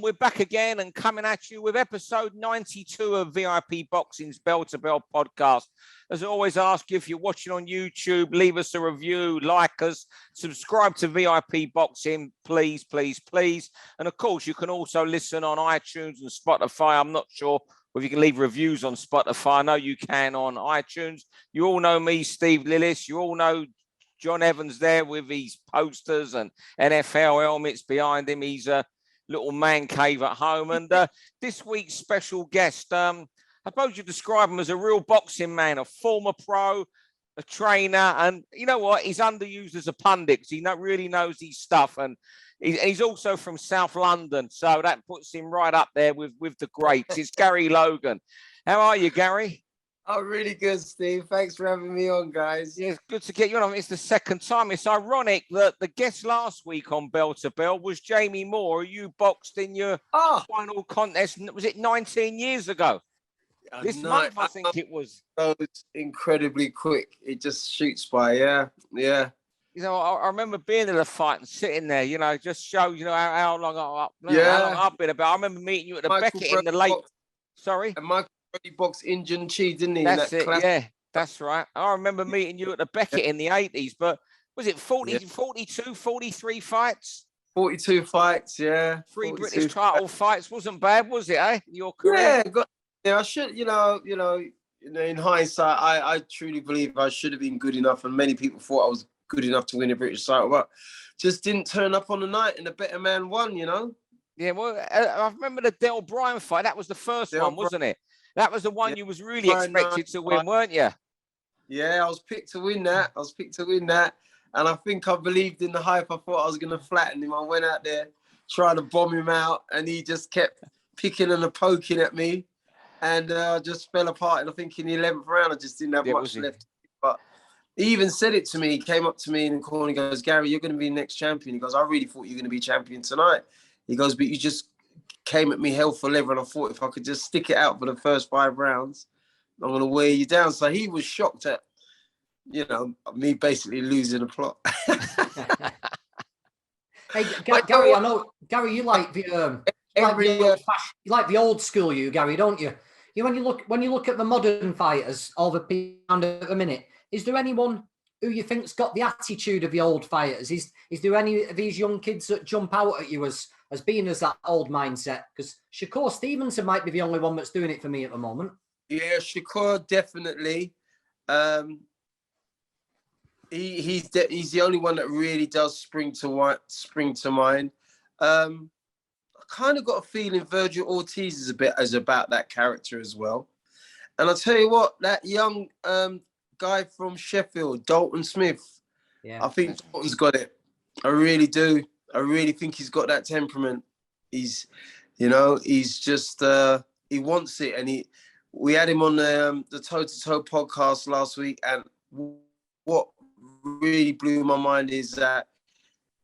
we're back again and coming at you with episode 92 of VIP Boxing's Bell to Bell podcast. As I always ask you, if you're watching on YouTube, leave us a review, like us, subscribe to VIP Boxing, please, please, please. And of course, you can also listen on iTunes and Spotify. I'm not sure if you can leave reviews on Spotify. I know you can on iTunes. You all know me, Steve Lillis. You all know John Evans there with his posters and NFL helmets behind him. He's a little man cave at home. And this week's special guest, I suppose you describe him as a real boxing man, a former pro, a trainer. And you know what? He's underused as a pundit because he really knows his stuff. And he's also from South London. So that puts him right up there with the greats. It's Gary Logan. How are you, Gary? Oh, really good, Steve. Thanks for having me on, guys. Yeah, it's good to get you on. It's the second time. It's ironic that the guest last week on Bell to Bell was Jamie Moore, who you boxed in your final contest. Was it 19 years ago? This month, I think it was. It was incredibly quick. It just shoots by. Yeah. You know, I remember being at the fight and sitting there. You know, just shows how long I've been about. I remember meeting you at the Beckett in the late. Sorry. And Michael Brody boxed Indian Chi, didn't he? That's it. Yeah, that's right. I remember meeting you at the Beckett in the 80s. But was it 42, 43 fights? 42 fights. Yeah. 3 British title fights. Wasn't bad, was it? Your career. I should. You know. In hindsight, I truly believe I should have been good enough, and many people thought I was good enough to win a British title, but just didn't turn up on the night, and the better man won. You know. Yeah. Well, I remember the Del Bryan fight. That was the first one, wasn't it? That was the one you was really expected to win, weren't you? Yeah, I was picked to win that. And I think I believed in the hype. I thought I was going to flatten him. I went out there trying to bomb him out, and he just kept picking and poking at me. And I just fell apart. And I think in the 11th round, I just didn't have much left. But he even said it to me. He came up to me in the corner. He goes, Gary, you're going to be the next champion. He goes, I really thought you were going to be champion tonight. He goes, but you just came at me hell for leather, and I thought if I could just stick it out for the first 5 rounds, I'm going to wear you down. So he was shocked at, me basically losing the plot. Hey, Gary, I know, Gary, you like the old school, Gary, don't you? When you look at the modern fighters, all the people at the minute, is there anyone who you think's got the attitude of the old fighters? Is there any of these young kids that jump out at you as being as that old mindset? Because Shakur Stevenson might be the only one that's doing it for me at the moment. Yeah, Shakur definitely. He's the only one that really does spring to mind. I kind of got a feeling Virgil Ortiz is about that character as well. And I'll tell you what, that young guy from Sheffield, Dalton Smith, I think Dalton's got it. I really do. I really think he's got that temperament. He's just, he wants it. And we had him on the Toe to Toe podcast last week. And what really blew my mind is that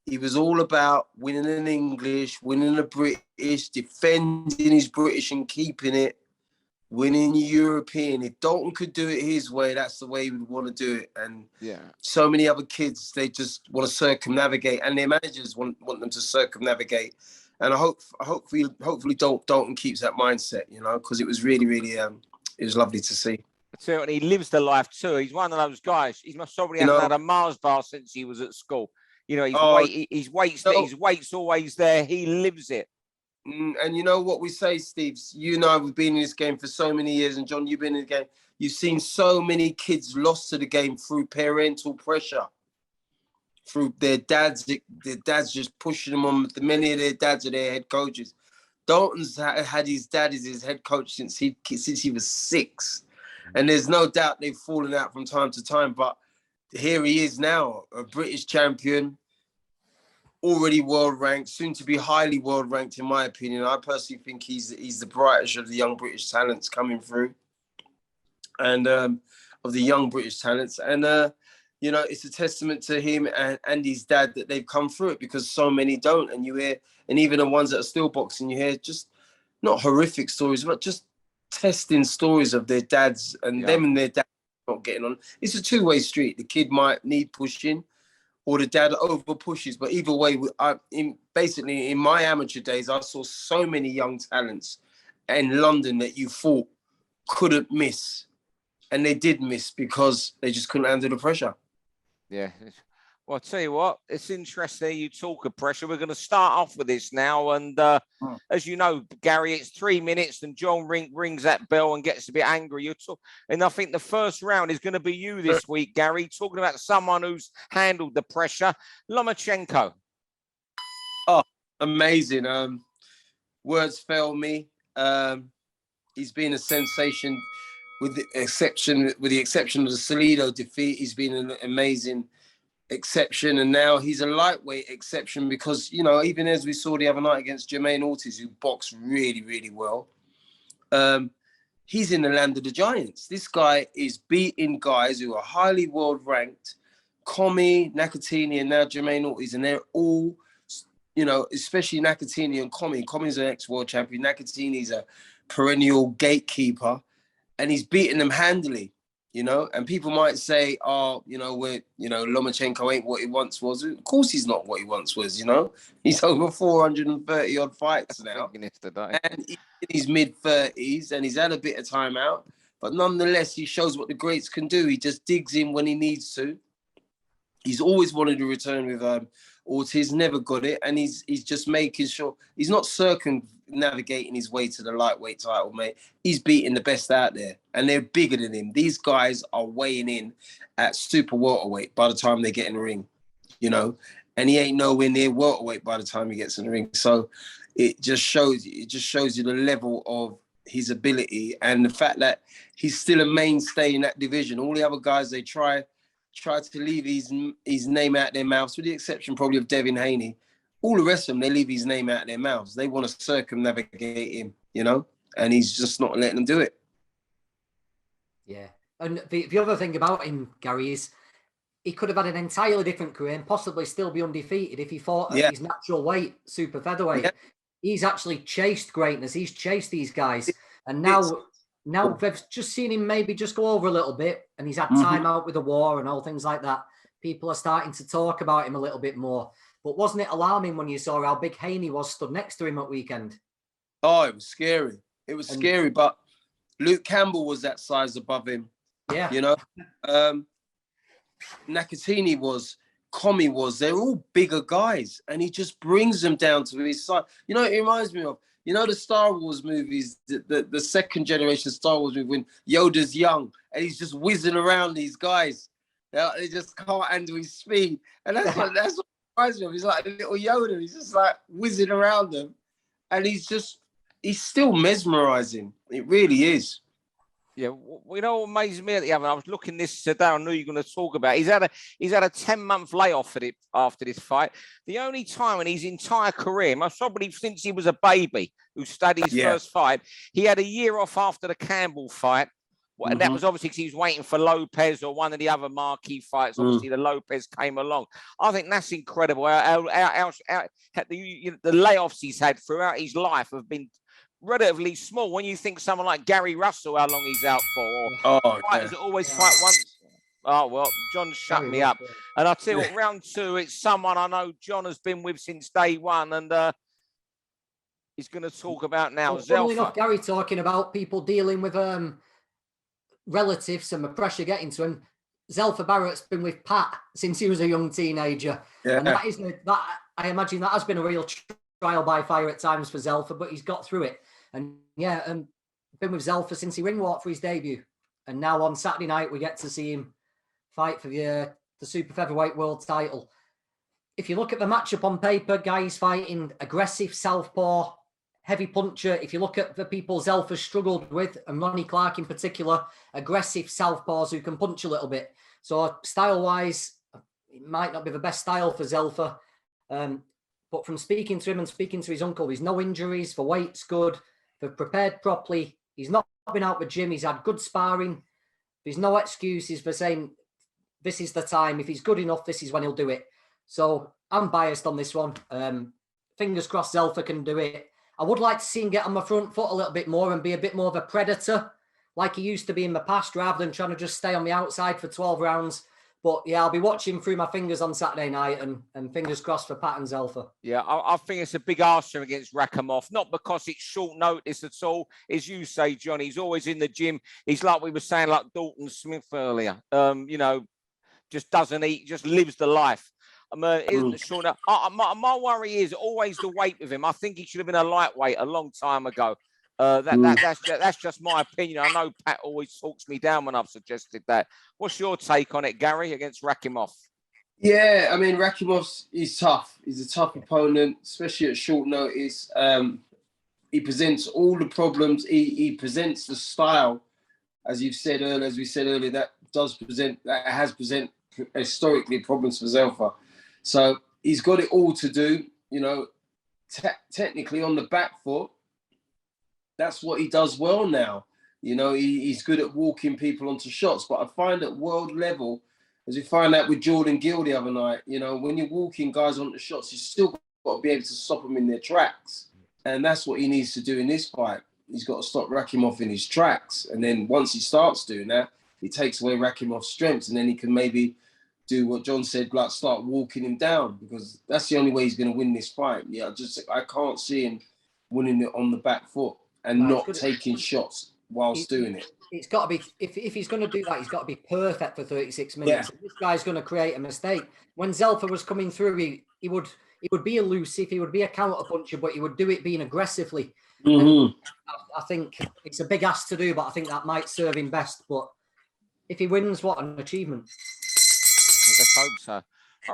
he was all about winning in English, winning the British, defending his British and keeping it, winning European. If Dalton could do it his way, that's the way he would want to do it. And so many other kids, they just want to circumnavigate, and their managers want them to circumnavigate. And hopefully Dalton keeps that mindset, because it was really, really, it was lovely to see. So, and he lives the life too. He's one of those guys. He must probably haven't had a Mars bar since he was at school. His weight's always there. He lives it. And you know what we say, Steve? You and I have been in this game for so many years, and John, you've been in the game. You've seen so many kids lost to the game through parental pressure, through their dads just pushing them on. Many of their dads are their head coaches. Dalton's had his dad as his head coach since he was 6, and there's no doubt they've fallen out from time to time. But here he is now, a British champion, already world ranked, soon to be highly world ranked, in my opinion. I personally think he's the brightest of the young British talents coming through, and of the young British talents. And it's a testament to him and his dad that they've come through it, because so many don't. And you hear, and even the ones that are still boxing, you hear just not horrific stories, but just testing stories of their dads and them and their dad not getting on. It's a two-way street. The kid might need pushing, or the dad over pushes. But either way, basically in my amateur days, I saw so many young talents in London that you thought couldn't miss, and they did miss because they just couldn't handle the pressure. Yeah. Well, I'll tell you what, it's interesting you talk of pressure. We're going to start off with this now. And as you know, Gary, it's 3 minutes and John rings that bell and gets a bit angry. And I think the first round is going to be you this week, Gary, talking about someone who's handled the pressure, Lomachenko. Oh, amazing. Words fail me. He's been a sensation with the exception of the Salido defeat. He's been an amazing exception, and now he's a lightweight exception because, you know, even as we saw the other night against Jermaine Ortiz, who boxed really, really well, he's in the land of the giants. This guy is beating guys who are highly world ranked, Commey, Nakatini, and now Jermaine Ortiz, and they're all, you know, especially Nakatini and Commey. Commey's an ex-world champion. Nakatini's a perennial gatekeeper, and he's beating them handily. You know, and people might say, oh, you know, Lomachenko ain't what he once was. Of course he's not what he once was, you know. He's over 430 odd fights now. And he's in his mid-30s and he's had a bit of time out. But nonetheless, he shows what the greats can do. He just digs in when he needs to. He's always wanted to return with Ortiz, never got it. And he's just making sure he's not circumnavigating his way to the lightweight title, mate. He's beating the best out there. And they're bigger than him. These guys are weighing in at super welterweight by the time they get in the ring, you know. And he ain't nowhere near welterweight by the time he gets in the ring. So it just shows you the level of his ability and the fact that he's still a mainstay in that division. All the other guys, they try to leave his name out their mouths, with the exception probably of Devin Haney. All the rest of them, they leave his name out their mouths. They want to circumnavigate him, you know, and he's just not letting them do it. Yeah. And the other thing about him, Gary, is he could have had an entirely different career and possibly still be undefeated if he fought at his natural weight, super featherweight. Yeah. He's actually chased greatness. He's chased these guys. And now they've just seen him maybe just go over a little bit, and he's had time out with the war and all things like that. People are starting to talk about him a little bit more. But wasn't it alarming when you saw how big Haney was stood next to him at weekend? Oh, it was scary. It was scary, but Luke Campbell was that size above him. Yeah. You know? Nakatini was, Commey was. They're all bigger guys, and he just brings them down to his side. You know, it reminds me of, you know, the Star Wars movies, the second generation Star Wars movie when Yoda's young and he's just whizzing around these guys. They just can't handle his speed. And that's what reminds me of. He's like a little Yoda. He's just like whizzing around them. And he's still mesmerizing. It really is. Yeah, you know what amazed me at the other? I was looking this today. I knew you were going to talk about. He's had a 10-month layoff after this fight. The only time in his entire career, most probably since he was a baby, who studied his first fight, he had a year off after the Campbell fight. And that was obviously because he was waiting for Lopez or one of the other marquee fights. Obviously, the Lopez came along. I think that's incredible. The layoffs he's had throughout his life have been relatively small. When you think someone like Gary Russell, how long he's out for, or fighters that always fight once. Oh, well, John shut me up. And I'll tell you what, round two, it's someone I know John has been with since day one, and he's going to talk about now. Funnily enough, Gary, talking about people dealing with relatives and the pressure getting to him. Zelfa Barrett's been with Pat since he was a young teenager. Yeah. And that I imagine that has been a real trial by fire at times for Zelfa, but he's got through it. And been with Zelfa since he ring walked for his debut. And now on Saturday night, we get to see him fight for the super featherweight world title. If you look at the matchup on paper, guys fighting aggressive southpaw, heavy puncher. If you look at the people Zelfa struggled with, and Ronnie Clark in particular, aggressive southpaws who can punch a little bit. So style-wise, it might not be the best style for Zelfa. But from speaking to him and speaking to his uncle, there's no injuries, the weight's good, they're prepared properly. He's not been out the gym, he's had good sparring. There's no excuses for saying, this is the time. If he's good enough, this is when he'll do it. So I'm biased on this one. Fingers crossed Zelfa can do it. I would like to see him get on the front foot a little bit more and be a bit more of a predator like he used to be in the past, rather than trying to just stay on the outside for 12 rounds. But yeah, I'll be watching through my fingers on Saturday night and fingers crossed for Pat and Zelfa. Yeah, I think it's a big ask for him against Rakhimov, not because it's short notice at all. As you say, John, he's always in the gym. He's like we were saying, like Dalton Smith earlier. You know, just doesn't eat, just lives the life. Isn't short. My worry is always the weight with him. I think he should have been a lightweight a long time ago. That's just my opinion. I know Pat always talks me down when I've suggested that. What's your take on it, Gary, against Rakhimov? Yeah, I mean, Rakhimov is tough. He's a tough opponent, especially at short notice. He presents all the problems. He presents the style, as we said earlier, that has present historically problems for Zelfa. So he's got it all to do, you know, technically on the back foot. That's what he does well now. You know, he's good at walking people onto shots. But I find at world level, as we find out with Jordan Gill the other night, you know, when you're walking guys onto shots, you still got to be able to stop them in their tracks. And that's what he needs to do in this fight. He's got to stop Rakhimov in his tracks. And then once he starts doing that, he takes away Rakimov's strengths. And then he can maybe do what John said, like start walking him down, because that's the only way he's going to win this fight. Yeah, I can't see him winning it on the back foot and not taking shots whilst doing it. It's got to be, if he's going to do that, he's got to be perfect for 36 minutes. Yeah. This guy's going to create a mistake. When Zelfa was coming through, he would be elusive, he would be a counter puncher, but he would do it being aggressively. I think it's a big ask to do, but I think that might serve him best. But if he wins, what an achievement. Let's hope so.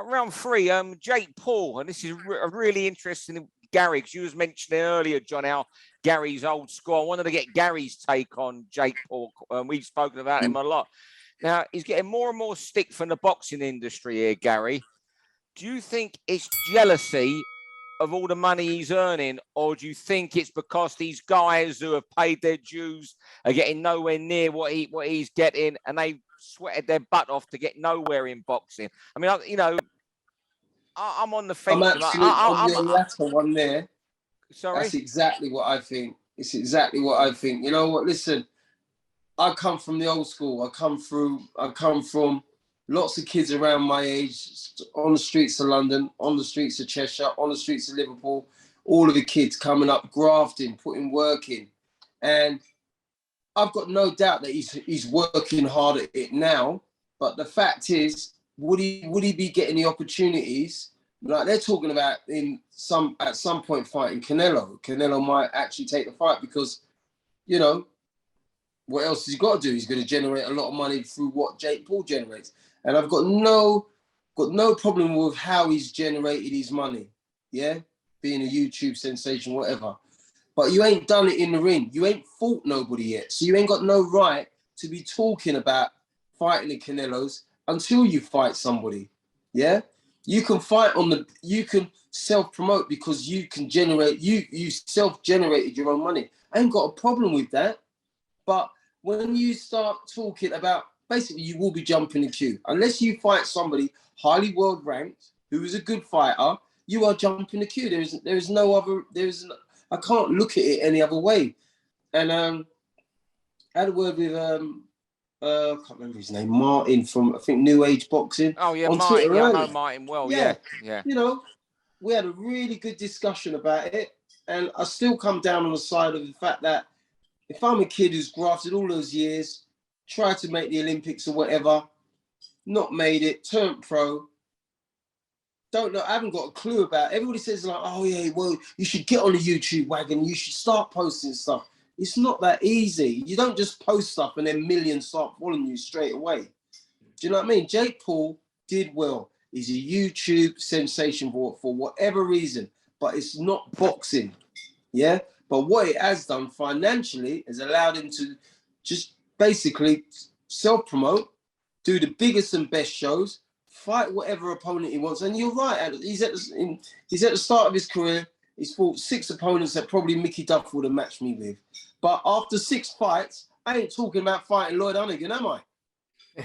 Round 3, Jake Paul, and this is really interesting, Gary, because you was mentioning earlier, John, how Gary's old school. I wanted to get Gary's take on Jake Paul. We've spoken about him a lot. Now, he's getting more and more stick from the boxing industry here, Gary. Do you think it's jealousy of all the money he's earning, or do you think it's because these guys who have paid their dues are getting nowhere near what he's getting, and they've sweated their butt off to get nowhere in boxing? I mean, you know, I'm on the fence. I'm actually on the latter one there. Sorry? That's exactly what I think. It's exactly what I think. You know what? Listen, I come from the old school. I come from lots of kids around my age on the streets of London, on the streets of Cheshire, on the streets of Liverpool. All of the kids coming up, grafting, putting work in. And I've got no doubt that he's working hard at it now. But the fact is, would he be getting the opportunities? Like they're talking about at some point fighting Canelo. Canelo might actually take the fight because, you know, what else has he got to do? He's going to generate a lot of money through what Jake Paul generates. And I've got no problem with how he's generated his money. Yeah, being a YouTube sensation, whatever. But you ain't done it in the ring. You ain't fought nobody yet. So you ain't got no right to be talking about fighting the Canelos until you fight somebody. Yeah? You can you can self-promote because you can generate, you self-generated your own money. I ain't got a problem with that. But when you start talking about, basically you will be jumping the queue. Unless you fight somebody highly world ranked, who is a good fighter, you are jumping the queue. I can't look at it any other way. And I had a word with I can't remember his name, Martin from I think New Age Boxing. Oh yeah, Martin. Yeah, I know Martin well. Yeah. You know, we had a really good discussion about it, and I still come down on the side of the fact that if I'm a kid who's grafted all those years, tried to make the Olympics or whatever, not made it, turned pro. Don't know. I haven't got a clue about it. Everybody says like, oh yeah, well, you should get on the YouTube wagon. You should start posting stuff. It's not that easy. You don't just post stuff and then millions start following you straight away. Do you know what I mean? Jake Paul did well. He's a YouTube sensation for whatever reason, but it's not boxing. Yeah. But what it has done financially has allowed him to just basically self-promote, do the biggest and best shows, fight whatever opponent he wants. And you're right, he's at the start of his career. He's fought 6 opponents that probably Mickey Duff would have matched me with. But after 6 fights, I ain't talking about fighting Lloyd Hunnigan, am I? Do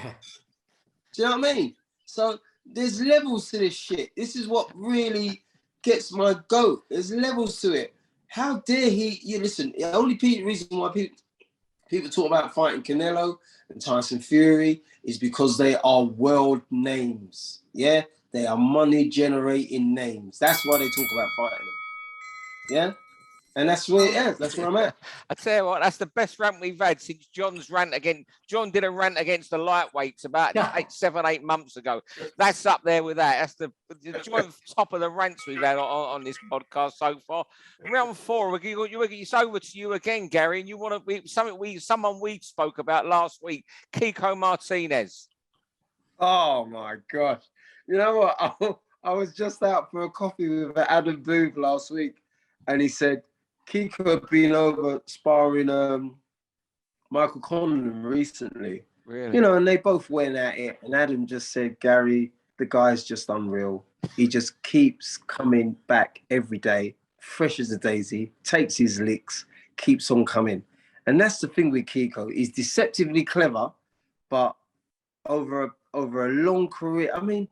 you know what I mean? So there's levels to this shit. This is what really gets my goat. There's levels to it. How dare he? You listen. The only reason why People talk about fighting Canelo and Tyson Fury is because they are world names. Yeah, they are money generating names. That's why they talk about fighting them. Yeah. And that's where it is. That's where I'm at. I tell you what, that's the best rant we've had since John's rant against. John did a rant against the lightweights about 8 months ago. That's up there with that. That's the joint top of the rants we've had on this podcast so far. Round 4, it's over to you again, Gary. And you want to someone we spoke about last week, Kiko Martinez. Oh my gosh! You know what? I was just out for a coffee with Adam Booth last week, and he said Kiko had been over sparring Michael Conor recently. Really? You know, and they both went at it. And Adam just said, Gary, the guy's just unreal. He just keeps coming back every day, fresh as a daisy, takes his licks, keeps on coming. And that's the thing with Kiko. He's deceptively clever, but over a long career. I mean,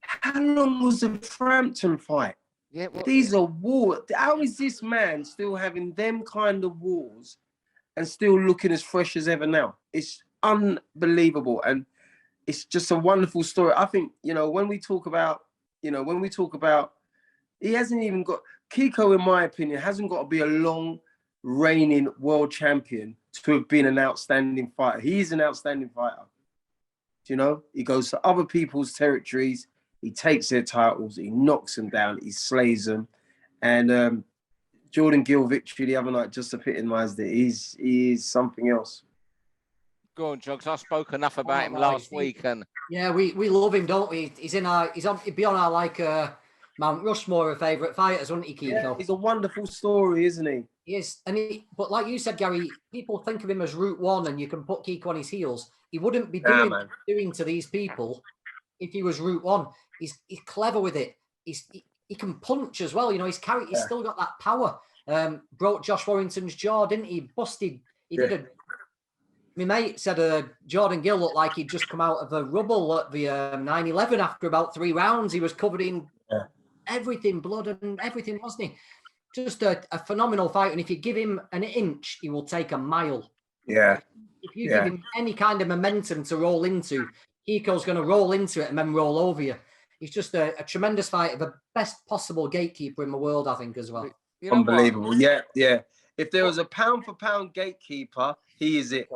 how long was the Frampton fight? Yeah, well, these are wars. How is this man still having them kind of wars and still looking as fresh as ever now? It's unbelievable. And it's just a wonderful story. I think, when we talk about, he hasn't even got, Kiko, in my opinion, hasn't got to be a long reigning world champion to have been an outstanding fighter. He's an outstanding fighter. He goes to other people's territories. He takes their titles, he knocks them down, he slays them. And Jordan Gill victory the other night just epitomized it. He is something else. Go on, Jogs. I spoke enough about him last week. And yeah, we love him, don't we? He'd be on our Mount Rushmore of favourite fighters, wouldn't he, Kiko? Yeah, he's a wonderful story, isn't he? He is. But like you said, Gary, people think of him as Route 1 and you can put Kiko on his heels. He wouldn't be doing to these people if he was Route 1. He's clever with it. He can punch as well. He's still got that power. Broke Josh Warrington's jaw, didn't he? Busted. My mate said Jordan Gill looked like he'd just come out of the rubble at the 9/11 after about 3 rounds. He was covered in everything, blood and everything, wasn't he? Just a phenomenal fight. And if you give him an inch, he will take a mile. Yeah. If you give him any kind of momentum to roll into, Kiko's going to roll into it and then roll over you. He's just a tremendous fighter, the best possible gatekeeper in the world, I think, as well. Unbelievable. Yeah. If there was a pound-for-pound gatekeeper, he is it.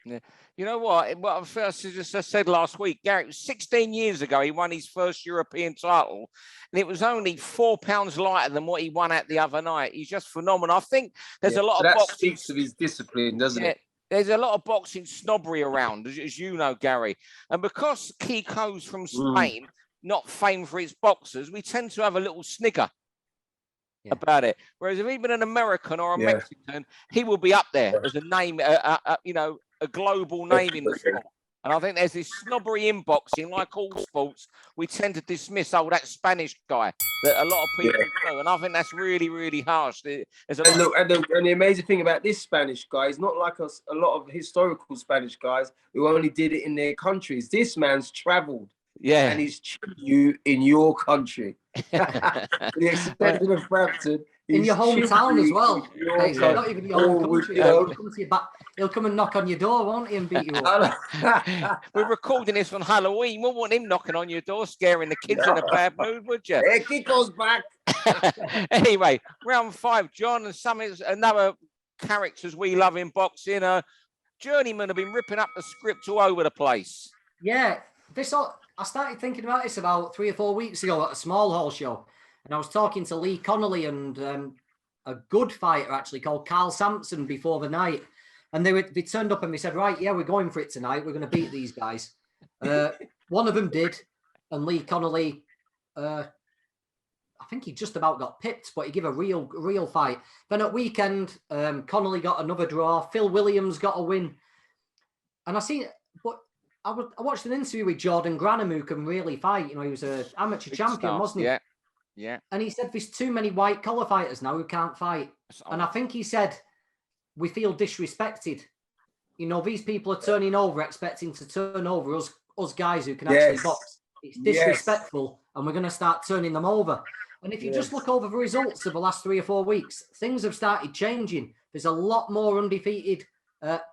Yeah. You know what? What I just said last week, Gary, it was 16 years ago he won his first European title, and it was only 4 pounds lighter than what he won at the other night. He's just phenomenal. I think there's a lot of boxing. That speaks of his discipline, doesn't it? There's a lot of boxing snobbery around, as you know, Gary. And because Kiko's from Spain, not famed for its boxers, we tend to have a little snigger about it. Whereas if even an American or a Mexican, he will be up there as a name, a global name in the sport. And I think there's this snobbery in boxing, like all sports, we tend to dismiss, that Spanish guy, that a lot of people do. And I think that's really, really harsh. And the amazing thing about this Spanish guy is not like a lot of historical Spanish guys who only did it in their countries. This man's traveled. Yeah. And he's you in your country. The exception of Frampton. In your hometown as well. Not even your own country. He'll come and knock on your door, won't he, and beat you up? We're recording this on Halloween. We won't want him knocking on your door, scaring the kids in a bad mood, would you? Yeah, Kiko's back. Anyway, round 5, John, and another characters we love in boxing. Journeymen have been ripping up the script all over the place. Yeah, I started thinking about this about 3 or 4 weeks ago at a small hall show. And I was talking to Lee Connolly and a good fighter, actually, called Carl Sampson before the night. And they turned up and they said, right, yeah, we're going for it tonight. We're going to beat these guys. One of them did. And Lee Connolly, I think he just about got pipped, but he gave a real fight. Then at weekend, Connolly got another draw. Phil Williams got a win. And I watched an interview with Jordan Granham, who can really fight. He was an amateur champion, wasn't he? Yeah. And he said there's too many white collar fighters now who can't fight. And I think he said we feel disrespected. These people are turning over, expecting to turn over us guys who can actually box. It's disrespectful, and we're going to start turning them over. And if you just look over the results of the last 3 or 4 weeks, things have started changing. There's a lot more undefeated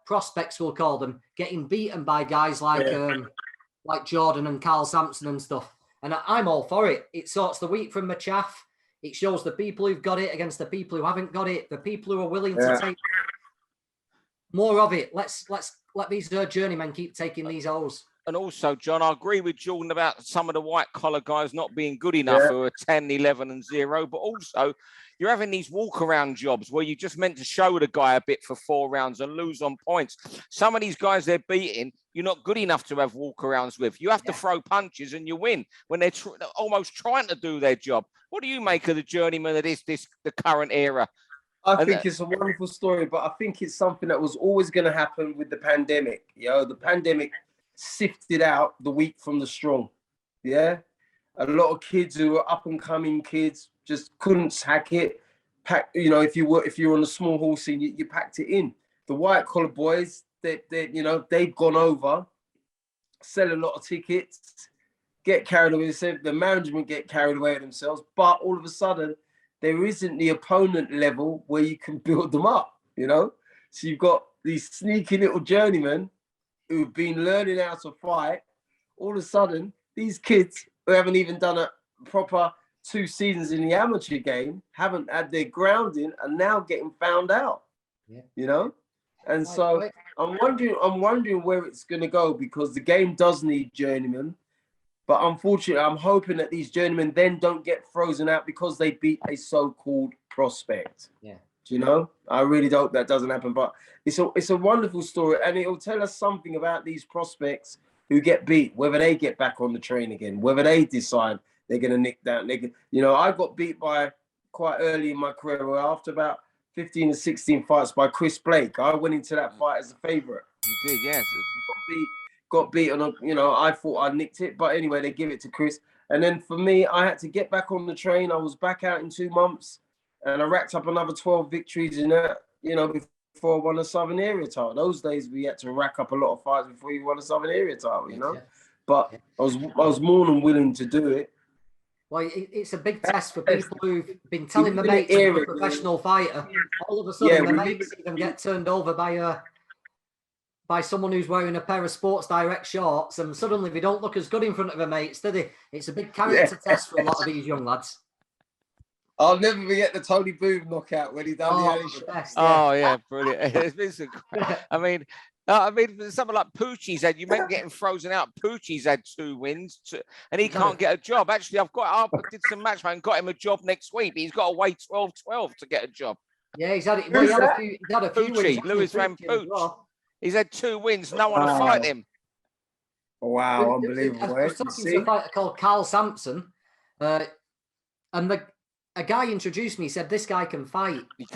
prospects, we'll call them, getting beaten by guys like Jordan and Carl Sampson and stuff. And I'm all for it. It sorts the wheat from the chaff. It shows the people who've got it against the people who haven't got it. The people who are willing to take more of it. Let's let these journeymen keep taking these O's. And also, John, I agree with Jordan about some of the white-collar guys not being good enough who are 10, 11 and 0. But also, you're having these walk-around jobs where you're just meant to show the guy a bit for 4 rounds and lose on points. Some of these guys they're beating, you're not good enough to have walk-arounds with. You have to throw punches and you win when they're almost trying to do their job. What do you make of the journeyman of the current era? I think it's a wonderful story, but I think it's something that was always going to happen with the pandemic. The pandemic sifted out the weak from the strong. A lot of kids who were up and coming kids just couldn't hack it. If you were on a small hall scene, you packed it in. The white collar boys, they've gone over, sell a lot of tickets, get carried away. The management get carried away themselves, but all of a sudden there isn't the opponent level where you can build them up. So you've got these sneaky little journeymen who've been learning how to fight. All of a sudden, these kids who haven't even done a proper 2 seasons in the amateur game, haven't had their grounding, and now getting found out. And so I'm wondering where it's going to go, because the game does need journeymen. But unfortunately, I'm hoping that these journeymen then don't get frozen out because they beat a so-called prospect. I really hope that doesn't happen. But it's a wonderful story, and it'll tell us something about these prospects who get beat, whether they get back on the train again, whether they decide they're going to nick down. I got beat by quite early in my career, after about 15 or 16 fights, by Chris Blake. I went into that fight as a favourite. You did, yes. Got beat on, I thought I nicked it, but anyway, they give it to Chris. And then for me, I had to get back on the train. I was back out in 2 months, and I racked up another 12 victories in that, before I won a Southern Area title. Those days we had to rack up a lot of fights before you won a Southern Area title, But I was more than willing to do it. Well, it's a big test for people who've been telling the mates you're a professional fighter. All of a sudden, the mates even get turned over by someone who's wearing a pair of Sports Direct shorts, and suddenly they don't look as good in front of their mates, do they? It's a big character test for a lot of these young lads. I'll never forget the Tony Booth knockout when he done the best, brilliant. I mean, someone like Poochie's had, you meant getting frozen out. Poochie's had 2 wins, and he can't get a job. Actually, I did some matchmaking and got him a job next week, but he's got to wait 12-12 to get a job. Yeah, he's had it. Well, he's had a few Poochie, Lewis Van Pooch. Well. He's had 2 wins, no one to fight him. Wow, unbelievable. I was talking to a fighter called Carl Sampson, and a guy introduced me. He said, this guy can fight. He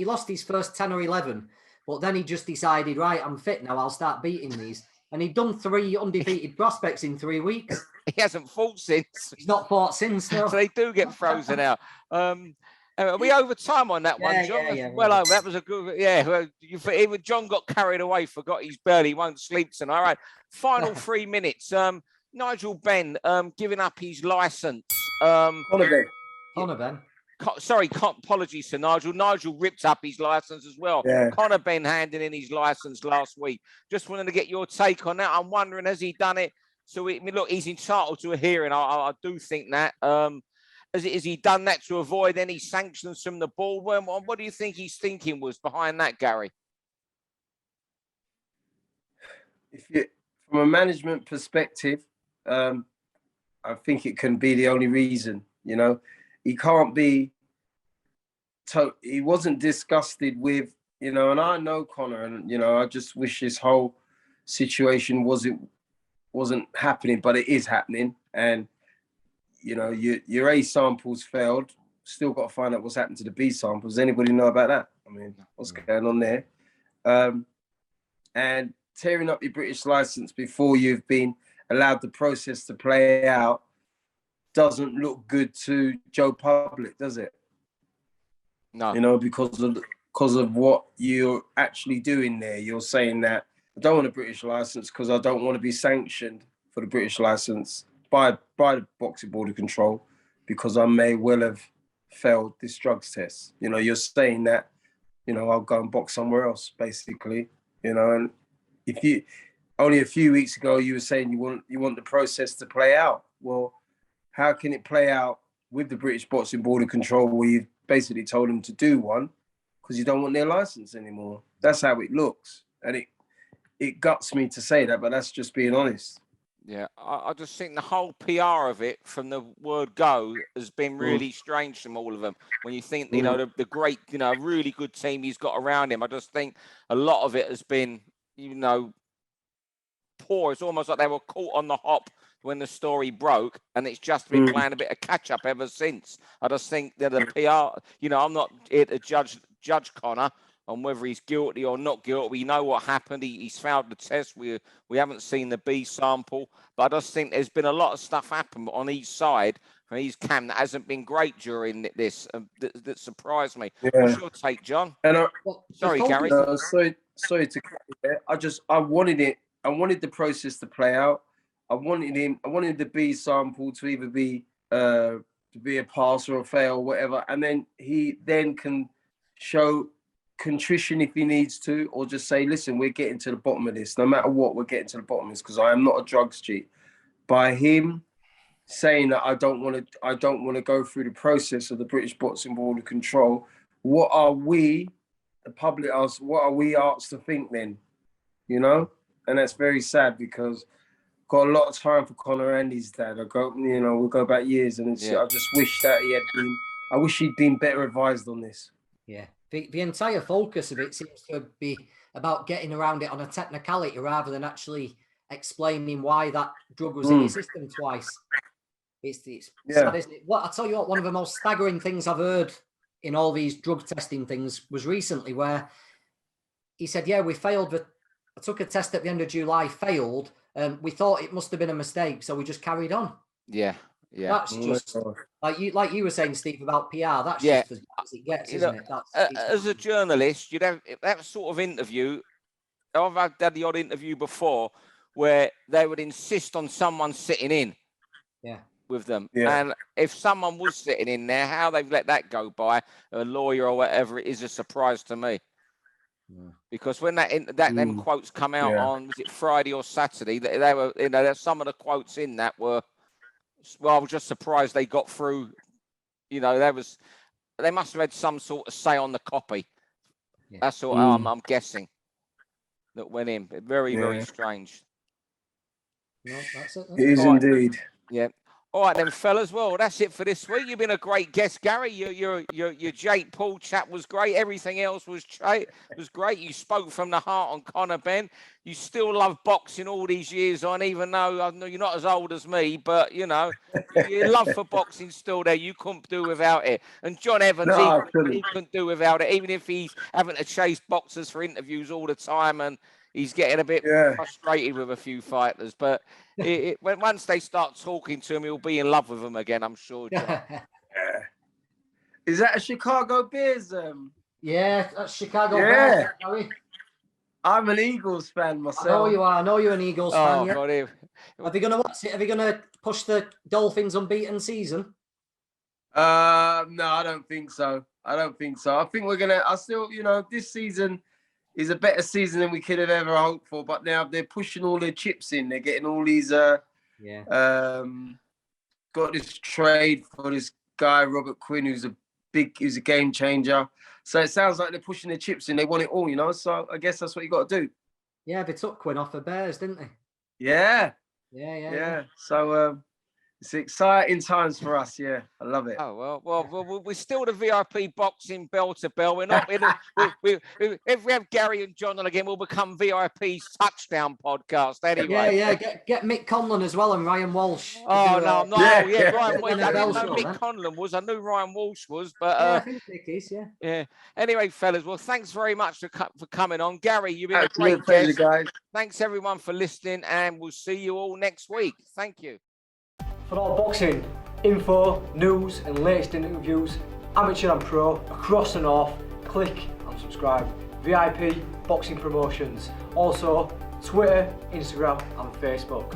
lost his first 10 or 11, but then he just decided, right, I'm fit now, I'll start beating these. And he'd done 3 undefeated prospects in 3 weeks. He hasn't fought since. He's not fought since, no. So they do get frozen out. Are we over time on that one, John? Well, that was a good, even John got carried away, forgot his bell. He won't sleep tonight. All right, final 3 minutes. Nigel Benn giving up his license. Conor Benn. Sorry, apologies to Nigel. Nigel ripped up his license as well. Conor Benn handing in his license last week. Just wanted to get your take on that. I'm wondering, has he done it? So, look, he's entitled to a hearing. I do think that. Has he done that to avoid any sanctions from the board? What do you think he's thinking was behind that, Gary? From a management perspective, I think it can be the only reason. He can't be. He wasn't disgusted with, and I know Conor, and I just wish this whole situation wasn't happening, but it is happening, and. Your A samples failed. Still got to find out what's happened to the B samples. Does anybody know about that? I mean, what's going on there? And tearing up your British license before you've been allowed the process to play out doesn't look good to Joe Public, does it? No. Because of what you're actually doing there. You're saying that I don't want a British license because I don't want to be sanctioned for the British license by the Boxing Board of Control because I may well have failed this drugs test. You're saying that I'll go and box somewhere else, basically. And if you only a few weeks ago you were saying you want the process to play out. Well, how can it play out with the British Boxing Board of Control where you've basically told them to do one because you don't want their license anymore? That's how it looks. And it guts me to say that, but that's just being honest. Yeah, I just think the whole PR of it from the word go has been really strange from all of them. When you think, the great, really good team he's got around him, I just think a lot of it has been, poor. It's almost like they were caught on the hop when the story broke, and it's just been playing a bit of catch up ever since. I just think that the PR, I'm not here to judge Conor on whether he's guilty or not guilty. We know what happened. He's failed the test. We haven't seen the B sample, but I just think there's been a lot of stuff happen on each side from his camp that hasn't been great during this. That surprised me. Yeah. What's your take, John? And sorry, Gary. Sorry to cut you there. I wanted it. I wanted the process to play out. I wanted the B sample to either be a pass or a fail or whatever, and then he then can show contrition if he needs to, or just say, listen, we're getting to the bottom of this. No matter what, we're getting to the bottom of this because I am not a drugs cheat. By him saying that I don't want to go through the process of the British Boxing Board of Control, what are we, the public, what are we asked to think then? And that's very sad because I've got a lot of time for Conor and his dad. We go back years, and I just wish that I wish he'd been better advised on this. Yeah. The entire focus of it seems to be about getting around it on a technicality rather than actually explaining why that drug was in your system twice. It's sad, isn't it? I tell you what, one of the most staggering things I've heard in all these drug testing things was recently where he said, yeah, we failed. I took a test at the end of July, failed. We thought it must have been a mistake, so we just carried on. Yeah. Yeah, that's just like you were saying, Steve, about PR. That's just as good as it gets, isn't it? As a journalist, you'd have that sort of interview. I've had the odd interview before where they would insist on someone sitting in, with them. Yeah. And if someone was sitting in there, how they've let that go by, a lawyer or whatever, it is a surprise to me. Yeah. Because when them quotes come out on, was it Friday or Saturday? They were, some of the quotes in that were. Well, I was just surprised they got through. They must have had some sort of say on the copy. Yeah. That's all I'm guessing that went in. Very, very strange. No, that's it. It is indeed. Yeah. All right then, fellas. Well, that's it for this week. You've been a great guest, Gary. Your Jake Paul chat was great. Everything else was great. You spoke from the heart on Conor Benn. You still love boxing all these years on, even though I know you're not as old as me, but your love for boxing still there. You couldn't do without it. And John Evans, he couldn't do without it, even if he's having to chase boxers for interviews all the time and he's getting a bit frustrated with a few fighters, but once they start talking to him, he'll be in love with them again, I'm sure, John. Is that a Chicago Bears? Yeah, that's Chicago Bears. I'm an Eagles fan myself. I know you are. I know you're an Eagles fan. God, Are they going to what's it? Are they going to push the Dolphins' unbeaten season? No, I don't think so. I think we're gonna. This season is a better season than we could have ever hoped for. But now they're pushing all their chips in. They're getting all these. Got this trade for this guy Robert Quinn, who's a game changer. So it sounds like they're pushing their chips in. They want it all, So I guess that's what you got to do. Yeah, they took Quinn off the Bears, didn't they? Yeah. Yeah. So it's exciting times for us. Yeah, I love it. Oh well, we're still the VIP boxing bell to bell. We're not. If we have Gary and John on again, we'll become VIP's touchdown podcast anyway. Yeah. Get Mick Conlon as well and Ryan Walsh. Oh no, I'm not. Ryan Walsh. I didn't know Mick Conlon was. I knew Ryan Walsh was, but I think Mick is. Yeah. Anyway, fellas, well, thanks very much for coming on, Gary. You've been a great guest, guys. Thanks everyone for listening, and we'll see you all next week. Thank you. For all boxing info, news and latest interviews, amateur and pro, across the north, click and subscribe. VIP Boxing Promotions. Also, Twitter, Instagram and Facebook.